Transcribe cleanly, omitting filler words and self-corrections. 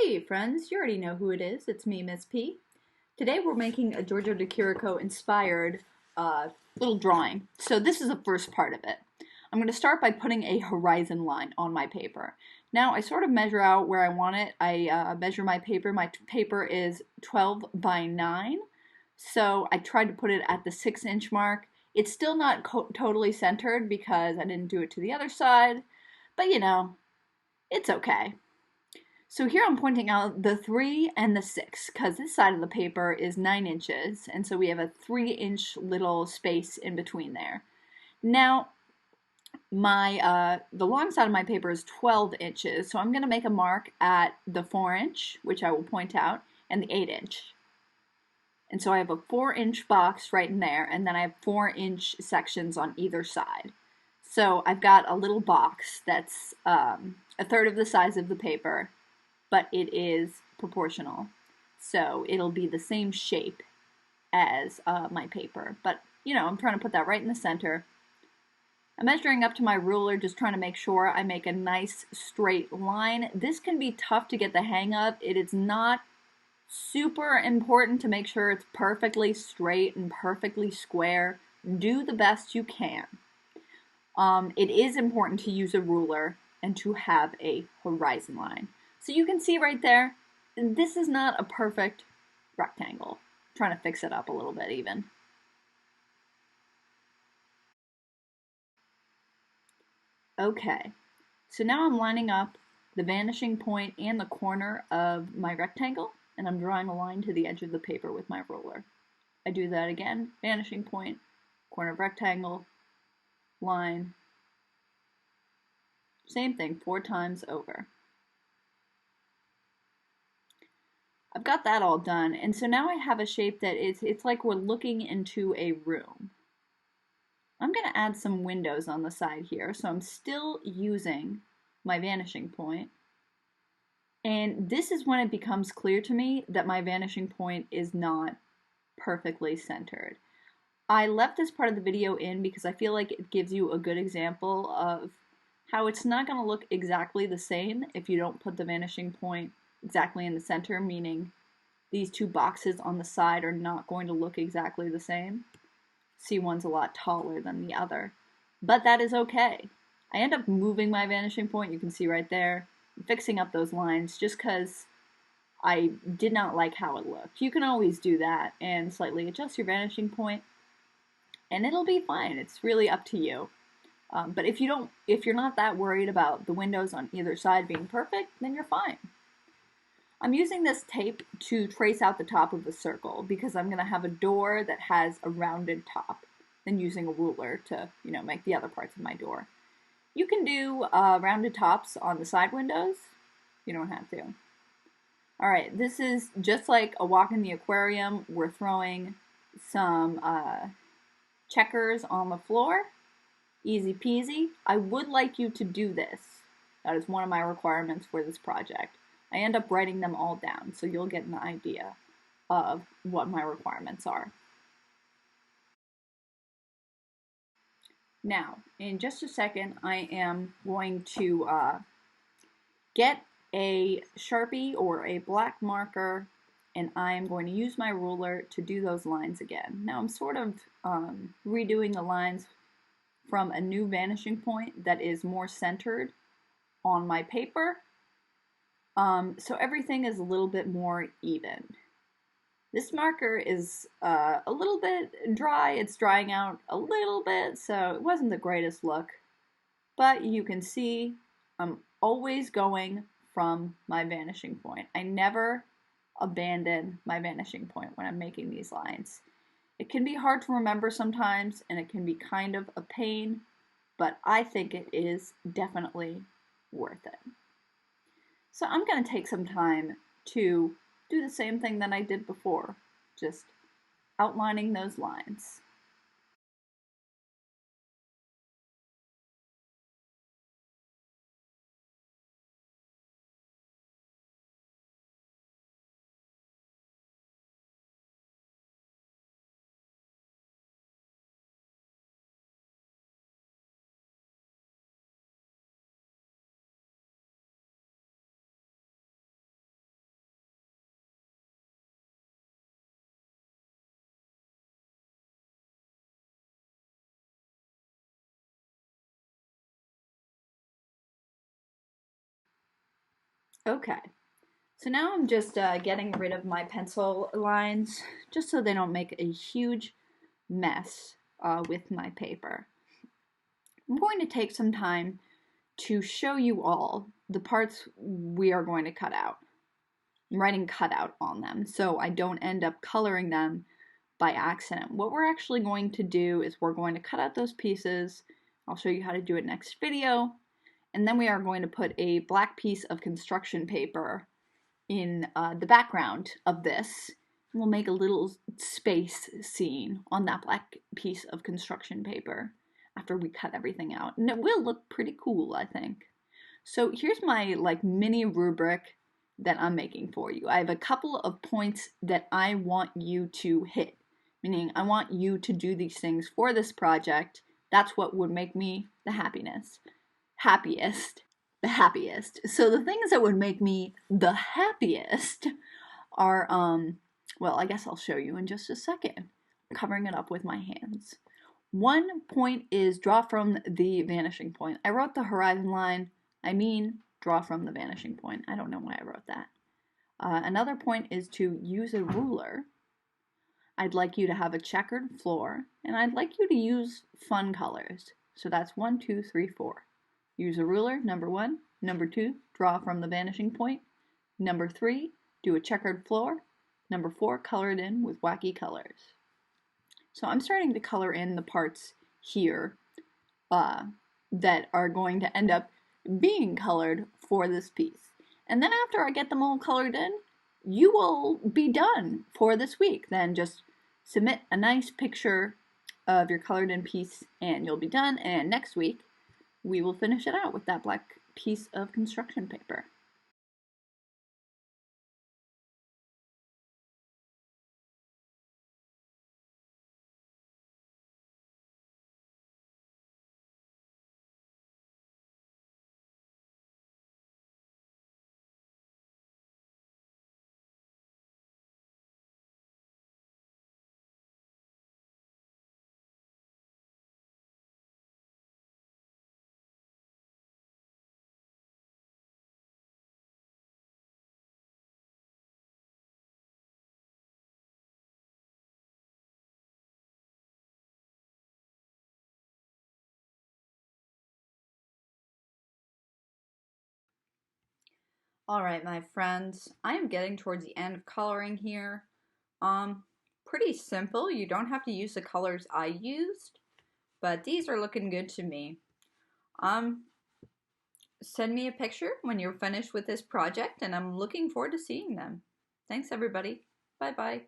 Hey friends, you already know who it is. It's me, Miss P. Today we're making a Giorgio de Chirico inspired little drawing. So this is the first part of it. I'm going to start by putting a horizon line on my paper. Now I sort of measure out where I want it. I measure my paper. My paper is 12 by 9. So I tried to put it at the 6-inch mark. It's still not totally centered because I didn't do it to the other side. But you know, it's okay. So here I'm pointing out the 3 and the 6 because this side of the paper is 9 inches, and so we have a 3-inch little space in between there. Now the long side of my paper is 12 inches, so I'm going to make a mark at the 4-inch, which I will point out, and the 8-inch. And so I have a 4-inch box right in there, and then I have 4-inch sections on either side. So I've got a little box that's a third of the size of the paper, but it is proportional. So it'll be the same shape as my paper. But, you know, I'm trying to put that right in the center. I'm measuring up to my ruler, just trying to make sure I make a nice straight line. This can be tough to get the hang of. It is not super important to make sure it's perfectly straight and perfectly square. Do the best you can. It is important to use a ruler and to have a horizon line. So you can see right there, this is not a perfect rectangle. I'm trying to fix it up a little bit even. Okay, so now I'm lining up the vanishing point and the corner of my rectangle, and I'm drawing a line to the edge of the paper with my ruler. I do that again, vanishing point, corner of rectangle, line. Same thing 4 times over. I've got that all done, and so now I have a shape that it's like we're looking into a room. I'm going to add some windows on the side here, so I'm still using my vanishing point. And this is when it becomes clear to me that my vanishing point is not perfectly centered. I left this part of the video in because I feel like it gives you a good example of how it's not going to look exactly the same if you don't put the vanishing point exactly in the center, meaning these two boxes on the side are not going to look exactly the same. See, one's a lot taller than the other, but that is okay. I end up moving my vanishing point, you can see right there, fixing up those lines just because I did not like how it looked. You can always do that and slightly adjust your vanishing point, and it'll be fine. It's really up to you. But if you're not that worried about the windows on either side being perfect, then you're fine. I'm using this tape to trace out the top of the circle because I'm going to have a door that has a rounded top, then using a ruler to, make the other parts of my door. You can do rounded tops on the side windows. You don't have to. All right, this is just like a walk in the aquarium. We're throwing some checkers on the floor. Easy peasy. I would like you to do this. That is one of my requirements for this project. I end up writing them all down, so you'll get an idea of what my requirements are. Now, in just a second, I am going to get a Sharpie or a black marker, and I am going to use my ruler to do those lines again. Now, I'm sort of redoing the lines from a new vanishing point that is more centered on my paper. So everything is a little bit more even. This marker is a little bit dry. It's drying out a little bit, so it wasn't the greatest look. But you can see I'm always going from my vanishing point. I never abandon my vanishing point when I'm making these lines. It can be hard to remember sometimes, and it can be kind of a pain, but I think it is definitely worth it. So I'm going to take some time to do the same thing that I did before, just outlining those lines. Okay, so now I'm just getting rid of my pencil lines just so they don't make a huge mess with my paper. I'm going to take some time to show you all the parts we are going to cut out. I'm writing cutout on them so I don't end up coloring them by accident. What we're actually going to do is we're going to cut out those pieces. I'll show you how to do it next video. And then we are going to put a black piece of construction paper in the background of this. We'll make a little space scene on that black piece of construction paper after we cut everything out. And it will look pretty cool, I think. So here's my mini rubric that I'm making for you. I have a couple of points that I want you to hit, meaning I want you to do these things for this project. That's what would make me the happiest. So the things that would make me the happiest are, well, I guess I'll show you in just a second. I'm covering it up with my hands. One point is draw from the vanishing point. I wrote the horizon line. I mean, draw from the vanishing point. I don't know why I wrote that. Another point is to use a ruler. I'd like you to have a checkered floor, and I'd like you to use fun colors. So that's 1, 2, 3, 4. Use a ruler, number 1. Number 2, draw from the vanishing point. Number 3, do a checkered floor. Number 4, color it in with wacky colors. So I'm starting to color in the parts here that are going to end up being colored for this piece. And then after I get them all colored in, you will be done for this week. Then just submit a nice picture of your colored in piece and you'll be done. And next week, we will finish it out with that black piece of construction paper. All right, my friends, I am getting towards the end of coloring here. Pretty simple. You don't have to use the colors I used, but these are looking good to me. Send me a picture when you're finished with this project, and I'm looking forward to seeing them. Thanks, everybody. Bye-bye.